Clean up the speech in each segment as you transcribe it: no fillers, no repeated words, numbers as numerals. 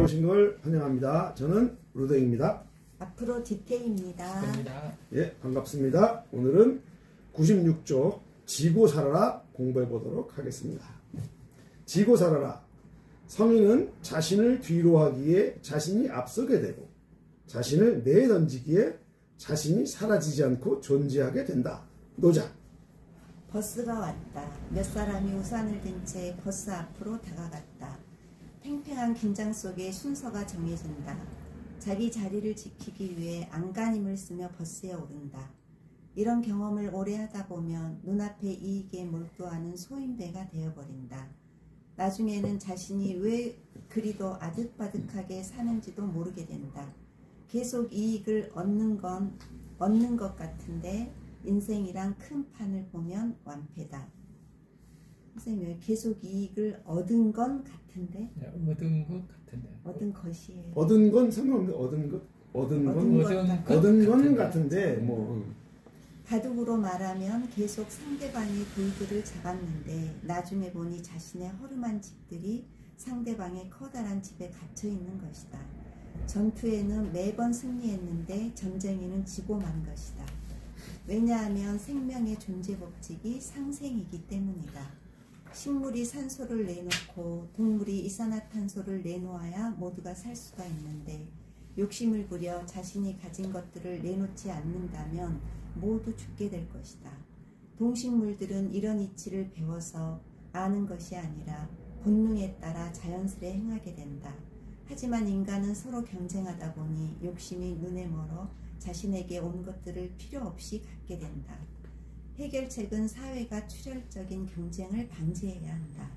오신 걸 환영합니다. 저는 루댕입니다. 앞으로 디테입니다. 예, 반갑습니다. 오늘은 96쪽 지고 살아라 공부해 보도록 하겠습니다. 지고 살아라. 성인은 자신을 뒤로 하기에 자신이 앞서게 되고 자신을 내던지기에 자신이 사라지지 않고 존재하게 된다. 노자. 버스가 왔다. 몇 사람이 우산을 든 채 버스 앞으로 다가갔다. 팽팽한 긴장 속에 순서가 정해진다. 자기 자리를 지키기 위해 안간힘을 쓰며 버스에 오른다. 이런 경험을 오래 하다 보면 눈앞의 이익에 몰두하는 소인배가 되어버린다. 나중에는 자신이 왜 그리도 아득바득하게 사는지도 모르게 된다. 계속 이익을 얻는 것 같은데 인생이란 큰 판을 보면 완패다. 선생님, 계속 이익을 얻은 건 같은데? 네, 얻은 것 같은데. 얻은 것이에요. 얻은 건 상관없는데 얻은 건 같은데 뭐. 바둑으로 말하면 계속 상대방의 돌들을 잡았는데 나중에 보니 자신의 허름한 집들이 상대방의 커다란 집에 갇혀 있는 것이다. 전투에는 매번 승리했는데 전쟁에는 지고 만 것이다. 왜냐하면 생명의 존재 법칙이 상생이기 때문이다. 식물이 산소를 내놓고 동물이 이산화탄소를 내놓아야 모두가 살 수가 있는데 욕심을 부려 자신이 가진 것들을 내놓지 않는다면 모두 죽게 될 것이다. 동식물들은 이런 이치를 배워서 아는 것이 아니라 본능에 따라 자연스레 행하게 된다. 하지만 인간은 서로 경쟁하다 보니 욕심이 눈에 멀어 자신에게 온 것들을 필요 없이 갖게 된다. 해결책은 사회가 출혈적인 경쟁을 방지해야 한다.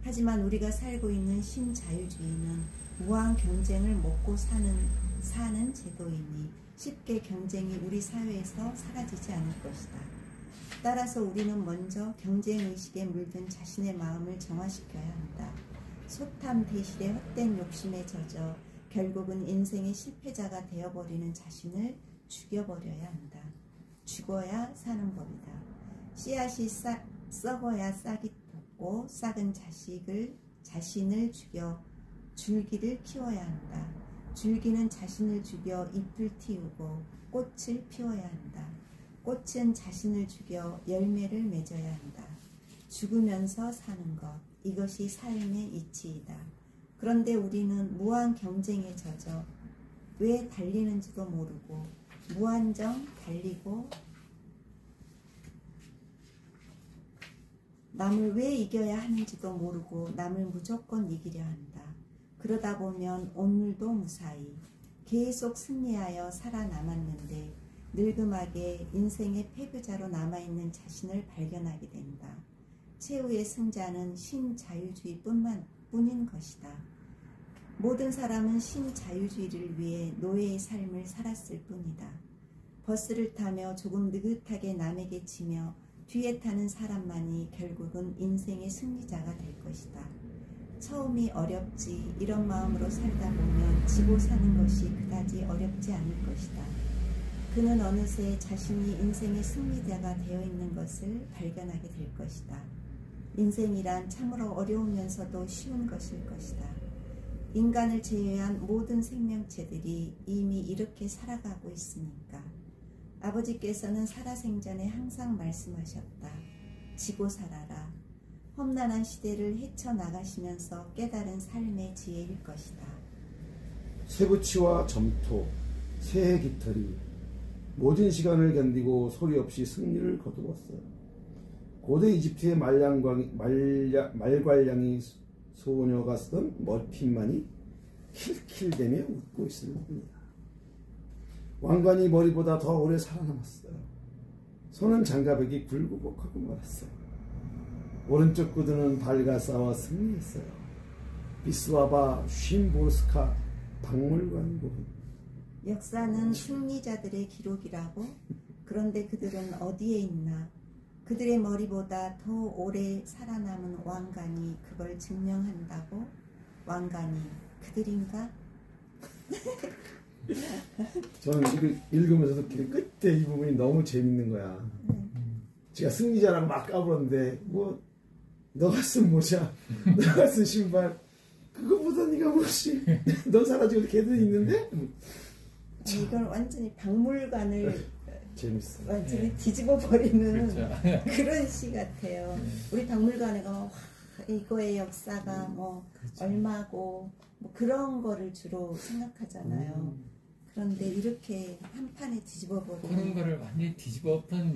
하지만 우리가 살고 있는 신자유주의는 무한 경쟁을 먹고 사는 제도이니 쉽게 경쟁이 우리 사회에서 사라지지 않을 것이다. 따라서 우리는 먼저 경쟁의식에 물든 자신의 마음을 정화시켜야 한다. 소탐 대실의 헛된 욕심에 젖어 결국은 인생의 실패자가 되어버리는 자신을 죽여버려야 한다. 죽어야 사는 법이다. 씨앗이 썩어야 싹이 돋고 싹은 자신을 죽여 줄기를 키워야 한다. 줄기는 자신을 죽여 잎을 틔우고 꽃을 피워야 한다. 꽃은 자신을 죽여 열매를 맺어야 한다. 죽으면서 사는 것, 이것이 삶의 이치이다. 그런데 우리는 무한 경쟁에 젖어 왜 달리는지도 모르고 무한정 달리고 남을 왜 이겨야 하는지도 모르고 남을 무조건 이기려 한다. 그러다 보면 오늘도 무사히 계속 승리하여 살아남았는데 늙음하게 인생의 패배자로 남아있는 자신을 발견하게 된다. 최후의 승자는 신자유주의뿐인 것이다. 모든 사람은 신자유주의를 위해 노예의 삶을 살았을 뿐이다. 버스를 타며 조금 느긋하게 남에게 치며 뒤에 타는 사람만이 결국은 인생의 승리자가 될 것이다. 처음이 어렵지 이런 마음으로 살다 보면 지고 사는 것이 그다지 어렵지 않을 것이다. 그는 어느새 자신이 인생의 승리자가 되어 있는 것을 발견하게 될 것이다. 인생이란 참으로 어려우면서도 쉬운 것일 것이다. 인간을 제외한 모든 생명체들이 이미 이렇게 살아가고 있으니까. 아버지께서는 살아생전에 항상 말씀하셨다. 지고 살아라. 험난한 시대를 헤쳐나가시면서 깨달은 삶의 지혜일 것이다. 쇠붙이와 점토, 새해 깃털이 모든 시간을 견디고 소리 없이 승리를 거두었어요. 고대 이집트의 말괄량이 소녀가 쓰던 머리핀만이 킬킬대며 웃고 있을 뿐이다. 왕관이 머리보다 더 오래 살아남았어요. 손은 장가백이 굴곡하고 말았어요. 오른쪽 구두는 발가싸와 승리했어요. 비스와바 쉼보르스카 박물관 부분. 역사는 승리자들의 기록이라고? 그런데 그들은 어디에 있나? 그들의 머리보다 더 오래 살아남은 왕관이 그걸 증명한다고? 왕관이 그들인가? 저는 이거 읽으면서도 끝에 이 부분이 너무 재밌는 거야. 제가 승리자라고 막 까불었는데 뭐 너가 쓴 모자, 너가 쓴 신발 그거보다 네가 뭐지? 넌 사라지고 걔들이 있는데? 아니, 이건 완전히 박물관을 재밌어. 완전히 네. 뒤집어 버리는 그렇죠. 그런 시 같아요. 네. 우리 박물관에 가면 와, 이거의 역사가 뭐 그렇죠. 얼마고 뭐 그런 거를 주로 생각하잖아요. 그런데 이렇게 한 판에 뒤집어 그런 버리는 거를 완전히 뒤집어 엎은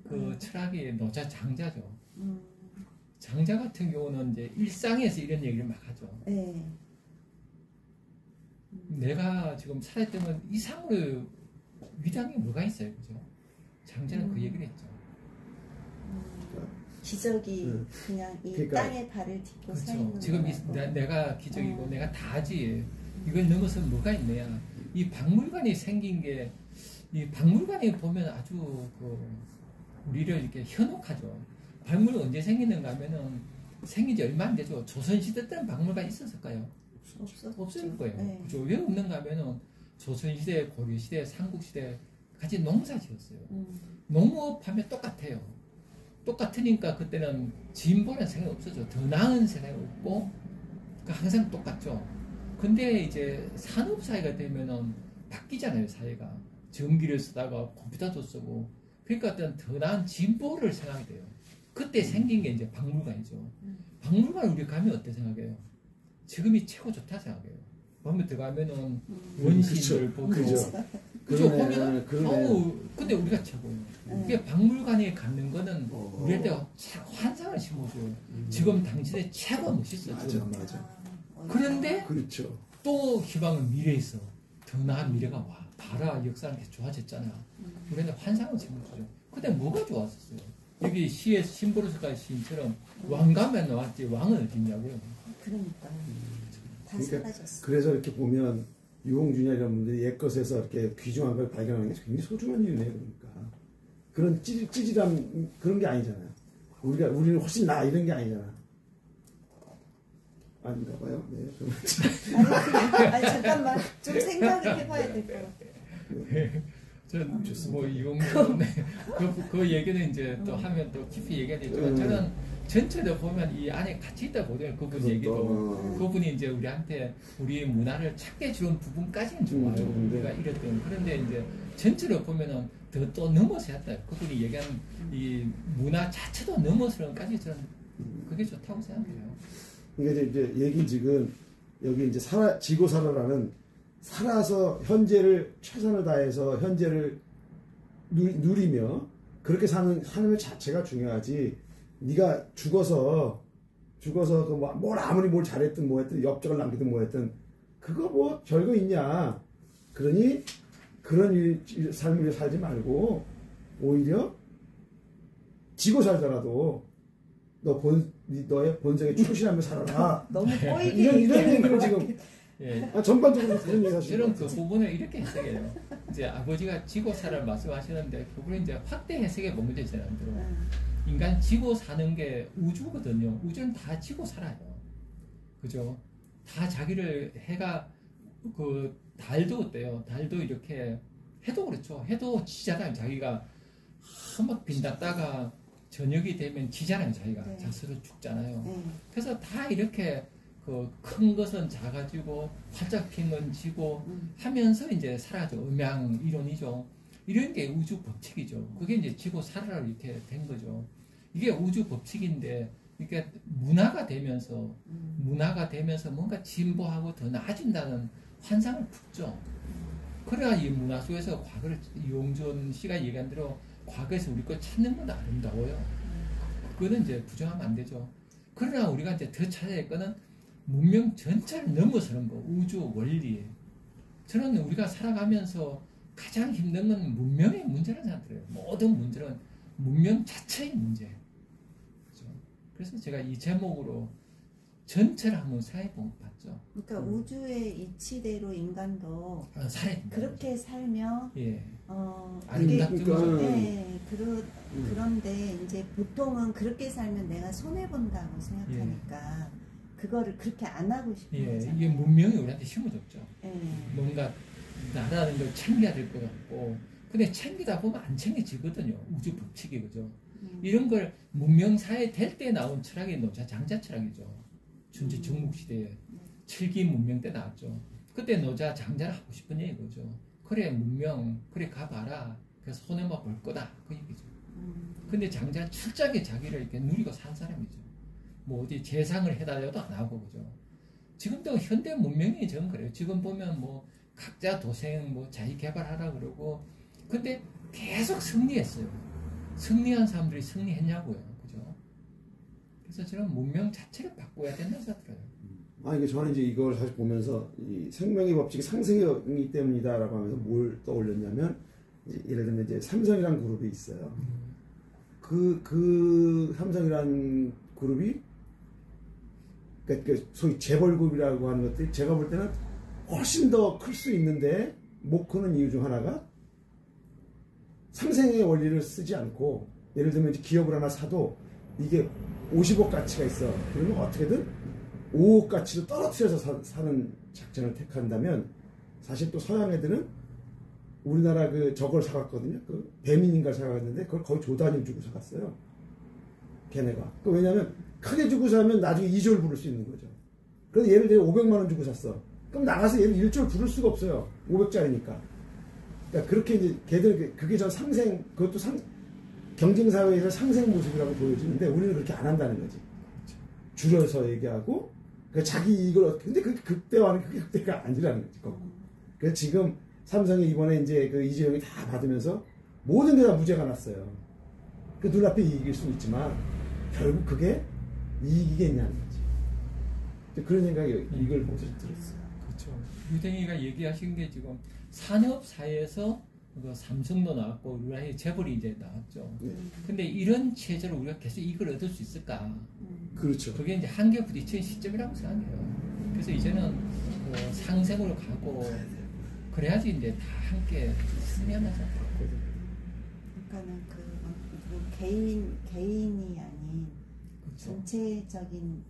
그 철학이 노자 장자죠. 음, 장자 같은 경우는 이제 일상에서 이런 얘기를 막 하죠. 네. 내가 지금 살았던 건 이상으로 위대한 게 뭐가 있어요, 그죠? 장자는 그 얘기를 했죠. 기적이 그냥 이 그러니까, 땅에 발을 딛고 서 있는 그렇죠. 지금 거라고. 내가 기적이고 내가 다지. 이걸 넘어서 뭐가 있네야. 이 박물관이 생긴 게, 이 박물관에 보면 아주 그 우리를 이렇게 현혹하죠. 박물관 언제 생기는가 하면은 생긴 지 얼마 안 되죠. 조선시대 때는 박물관이 있었을까요? 없었죠. 없을 거예요. 네. 그죠? 왜 없는가 하면은 조선시대, 고려시대, 삼국시대 같이 농사 지었어요. 농업하면 똑같아요. 똑같으니까 그때는 진보라는 생각이 없었죠. 더 나은 생각이 없고, 그러니까 항상 똑같죠. 근데 이제 산업 사회가 되면은 바뀌잖아요, 사회가. 전기를 쓰다가 컴퓨터도 쓰고, 그러니까 어떤 더 나은 진보를 생각이 돼요. 그때 생긴 게 이제 박물관이죠. 박물관 우리 가면 어때 생각해요? 지금이 최고 좋다 생각해요. 보면 들어가면은 원시인들 보고, 그죠. 그죠? 그러네, 보면은 그러네. 어우, 근데 우리가 최고예요. 그게 박물관에 갖는 거는 어. 우리한테 환상을 심어줘요. 지금 당신의 최고 멋있어. 맞아, 지금. 맞아. 그런데 그렇죠. 또 희망은 미래에 있어. 더 나은 미래가 와. 봐라, 역사는 이렇게 좋아졌잖아. 우리한테 환상을 심어주죠. 근데 뭐가 좋았었어요? 여기 시의 심보르스카 시인처럼 왕가면 나왔지 왕은 어디 있냐고요. 그러니까 다 그러니까 사라졌어. 그래서 이렇게 보면 유홍준이나 이런 분들이 옛것에서 이렇게 귀중한 걸 발견하는 게 굉장히 소중한 일이네요. 그러니까 그런 찌질한 그런 게 아니잖아요. 우리는 훨씬 나 이런 게 아니잖아. 아닌가 봐요. 네. 아니 잠깐만 좀 생각을 해봐야 될 것 같아요. 전뭐 이용준 그 얘기는 이제 또 하면 또 깊이 얘기해야 되지만 저는 전체를 보면 이 안에 같이 있다 보거든요. 그분 얘기도 그분이 이제 우리한테 우리 문화를 찾게 주는 부분까지는 좋아요. 우리가 이랬던 그런데 이제 전체를 보면은 더 또 넘어서 했다. 그분이 얘기하는 이 문화 자체도 넘어서는까지 저는 그게 좋다고 생각해요. 그러니까 이제 얘기 지금 여기 이제 지고 살아라는 살아서 현재를 최선을 다해서 현재를 누리며 그렇게 사는 삶의 자체가 중요하지. 네가 죽어서 그뭘 아무리 뭘 잘했든 뭐 했든 업적을 남기든 뭐 했든 그거 뭐 별거 있냐. 그러니 그런 삶을 살지 말고 오히려 지고 살더라도 너의 본성에 충실하며 살아라. 너무 꼬이게 이런 얘기를 지금 예. 전반적으로 그런 얘기 하시는 저는 그 부분을 이렇게 해석해요. 이제 아버지가 지고 살을 말씀하시는데 그분이 이제 확대 해석해 보면 되잖아요. 인간 지고 사는 게 우주거든요. 우주는 다 지고 살아요. 그죠? 다 자기를 해가 그 달도 어때요? 달도 이렇게 해도 그렇죠. 해도 지잖아요. 자기가 막 빈닫다가 저녁이 되면 지잖아요. 자기가 네. 자스로 죽잖아요. 네. 그래서 다 이렇게 그 큰 것은 작아지고 활짝 핀 건 지고 하면서 이제 사라져. 음양 이론이죠. 이런 게 우주 법칙이죠. 그게 이제 지고 살아라 이렇게 된 거죠. 이게 우주 법칙인데 이게 문화가 되면서 뭔가 진보하고 더 나아진다는 환상을 품죠. 그래야 이 문화 속에서 과거를 이용준 씨가 얘기한 대로 과거에서 우리 걸 찾는 건 아름다워요. 그거는 이제 부정하면 안 되죠. 그러나 우리가 이제 더 찾아야 할 거는 문명 전체를 넘어서는 거, 우주 원리. 저는 우리가 살아가면서 가장 힘든 건 문명의 문제라는 생각들어요. 모든 문제는 문명 자체의 문제. 그렇죠? 그래서 제가 이 제목으로 전체를 한번 생각해보면 봤죠. 그러니까 우주의 이치대로 인간도 살아야 된다. 그렇게 살며 예. 그게 아름답죠. 그죠? 네, 그런데 이제 보통은 그렇게 살면 내가 손해 본다고 생각하니까 그거를 그렇게 안 하고 싶은 예, 거잖아요. 이게 문명이 우리한테 심어줬죠. 예. 뭔가 나라는 걸 챙겨야 될 것 같고, 근데 챙기다 보면 안 챙겨지거든요. 우주 법칙이 그죠. 이런 걸 문명사회 될 때 나온 철학이 노자 장자 철학이죠. 준지 중국 시대에. 칠기 문명 때 나왔죠. 그때 노자 장자를 하고 싶은 얘기죠. 그래 문명 그래 가봐라. 그래서 손해만 볼 거다 그 얘기죠. 근데 장자는 철저하게 자기를 이렇게 누리고 산 사람이죠. 뭐 어디 재상을 해달라도 안 하고 그죠. 지금도 현대 문명이 전 그래요. 지금 보면 뭐 각자 도생 뭐 자기 개발하라 그러고 근데 계속 승리했어요. 승리한 사람들이 승리했냐고요. 그죠? 그래서 저는 문명 자체를 바꿔야 된다고 생각해요. 이게 저는 이제 이걸 사실 보면서 이 생명의 법칙이 상생이기 때문이다라고 하면서 뭘 떠올렸냐면 이제 예를 들면 이제 삼성이라는 그룹이 있어요. 그 삼성이라는 그룹이 그러니까 소위 재벌급이라고 하는 것들이 제가 볼 때는 훨씬 더 클 수 있는데 못 크는 이유 중 하나가 상생의 원리를 쓰지 않고 예를 들면 이제 기업을 하나 사도 이게 50억 가치가 있어. 그러면 어떻게든 5억 가치로 떨어뜨려서 사는 작전을 택한다면 사실 또 서양 애들은 우리나라 저걸 사갔거든요. 그 배민인가 사갔는데 그걸 거의 조 단위 주고 사갔어요. 걔네가. 왜냐하면 크게 주고 사면 나중에 2조를 부를 수 있는 거죠. 그래서 예를 들어 500만 원 주고 샀어. 그럼 나가서 얘를 1조를 부를 수가 없어요. 500짜리니까. 그러니까 그렇게 이제 걔들 그게 전 상생 그것도 경쟁 사회에서 상생 모습이라고 보여지는데 우리는 그렇게 안 한다는 거지. 줄여서 얘기하고 자기 이걸 근데 그게 극대화는 그게 극대가 아니라는 거지. 그래서 지금 삼성이 이번에 이제 그 이재용이 다 받으면서 모든 게 다 무죄가 났어요. 그 눈앞에 이익일 수는 있지만 결국 그게 이익이겠냐는 거지. 그런 생각이 이걸 보면서 들었어요. 그렇죠. 유댕이가 얘기하신 게 지금 산업사회에서 그 삼성도 나왔고 우리나라에 재벌이 이제 나왔죠. 근데 이런 체제로 우리가 계속 이걸 얻을 수 있을까? 그렇죠. 그게 이제 한계 부딪히는 시점이라고 생각해요. 그래서 이제는 상생으로 가고 그래야지 이제 다 함께 승리하면서. 그러니까는 개인이 아닌 그렇죠. 전체적인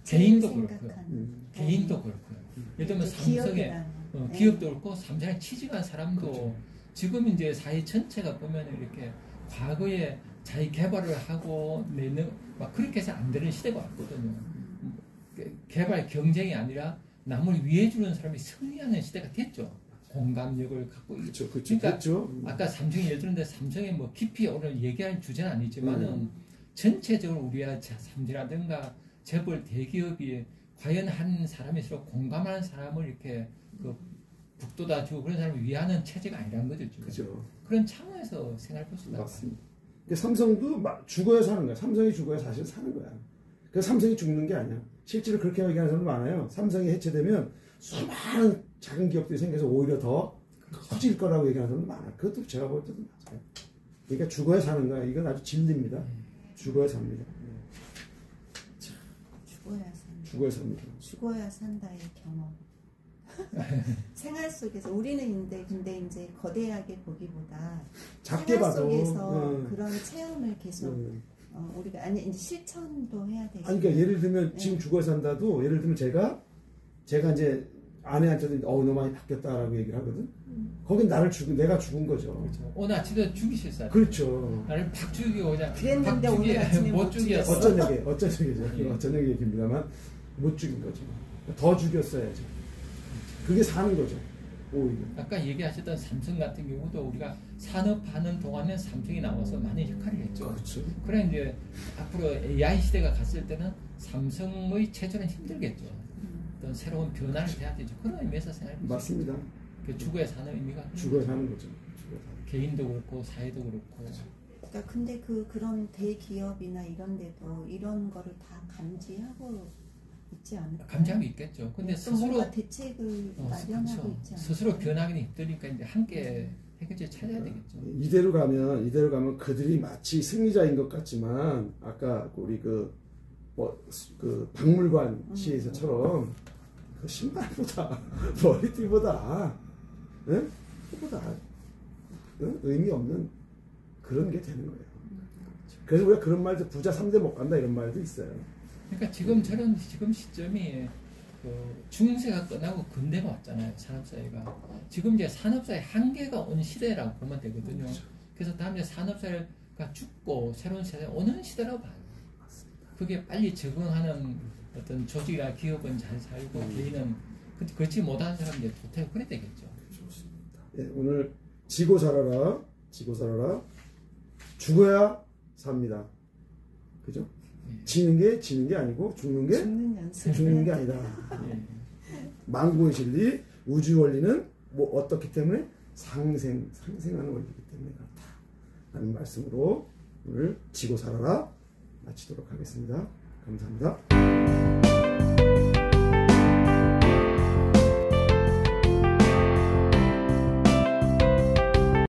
개인도 생각하는 그렇고요. 개인도 그렇고요. 예를 들면 삼성의 기업도 그렇고 삼성에 취직한 사람도 그렇죠. 지금 이제 사회 전체가 보면 이렇게 과거에 자기 개발을 하고 내는 막 그렇게 해서 안 되는 시대가 왔거든요. 개발 경쟁이 아니라 남을 위해 주는 사람이 승리하는 시대가 됐죠. 공감력을 갖고. 그렇죠. 그러니까 그렇죠. 아까 삼성이 예를 들었는데 삼성이 뭐 깊이 오늘 얘기할 주제는 아니지만은 전체적으로 우리가 삼성이라든가 재벌 대기업이 과연 한 사람일수록 공감하는 사람을 이렇게 북돋아 주고 그런 사람을 위하는 체제가 아니라는 거죠. 그렇죠. 그런 차원에서 생각해 볼 수 있다. 맞습니다. 삼성도 죽어야 사는 거야. 삼성이 죽어야 사실 사는 거야. 그래서 삼성이 죽는 게 아니야. 실제로 그렇게 얘기하는 사람도 많아요. 삼성이 해체되면 수많은 작은 기업들이 생겨서 오히려 더 커질 거라고 얘기하는 사람도 많아요. 그것도 제가 볼 때도 맞아요. 그러니까 죽어야 사는 거야. 이건 아주 진리입니다. 죽어야 삽니다. 죽어야 삽니다. 죽어야 산다의 경험. 생활 속에서 우리는 근데 이제 거대하게 보기보다 작게 생활 봐도 속에서 그런 체험을 계속 우리가 이제 실천도 해야 되죠. 그러니까 예를 들면 지금 죽어야 산다도 예를 들면 제가 이제 아내한테도 너 많이 바뀌었다라고 얘기를 하거든. 거긴 내가 죽은 거죠. 그렇죠. 오늘 아침에 죽이셨어요. 그렇죠. 나를 팍 죽이고 그냥 그랬는데 오늘 아침에 못 죽였어. 어쩌냐게 얘기입니다만 못 죽인 거죠. 더 죽였어야죠. 그게 사는 거죠. 오히려. 아까 얘기하셨던 삼성 같은 경우도 우리가 산업하는 동안에 삼성이 나와서 많은 역할을 했죠. 그렇죠. 그래 이제 앞으로 AI 시대가 갔을 때는 삼성의 체제는 힘들겠죠. 어떤 새로운 변화를 해야 되죠. 그런 의미에서 생각해보죠. 맞습니다. 그 죽어야 사는 의미가 죽어야 사는 거죠. 개인도 그렇고 사회도 그렇고. 그러니까 근데 그런 대기업이나 이런 데도 이런 거를 다 감지하고 있지 않을까? 감지하고 있겠죠. 근데 스스로 뭔가 대책을 마련하고 그렇죠. 있지 않을까? 스스로 변하기는 힘드니까 이제 함께 해결책 찾아야 되겠죠. 이대로 가면 그들이 마치 승리자인 것 같지만 아까 우리 그 박물관 시에서처럼 그 신발보다 머리띠보다 그보다 의미 없는 그런 게 되는 거예요. 그래서 우리가 그런 말도 부자 3대 못 간다 이런 말도 있어요. 그러니까 지금 시점이 중세가 끝나고 근대가 왔잖아요. 산업사회가. 지금 이제 산업사회 한계가 온 시대라고 보면 되거든요. 그렇죠. 그래서 다음 이제 산업사회가 죽고 새로운 세대가 오는 시대라고 봐요. 그게 빨리 적응하는 어떤 조직이나 기업은 잘 살고 개인은 그렇지 못한 사람은 이제 도태고 그래 되겠죠. 좋습니다. 예, 오늘 지고 살아라, 지고 살아라. 죽어야 삽니다. 그죠? 지는 게 아니고 죽는 게 죽는 연습. 죽는 게 아니다. 만고의 진리, 우주 원리는 뭐 어떻기 때문에 상생하는 원리이기 때문에 그렇다. 라는 말씀으로 오늘 지고 살아라 마치도록 하겠습니다. 감사합니다.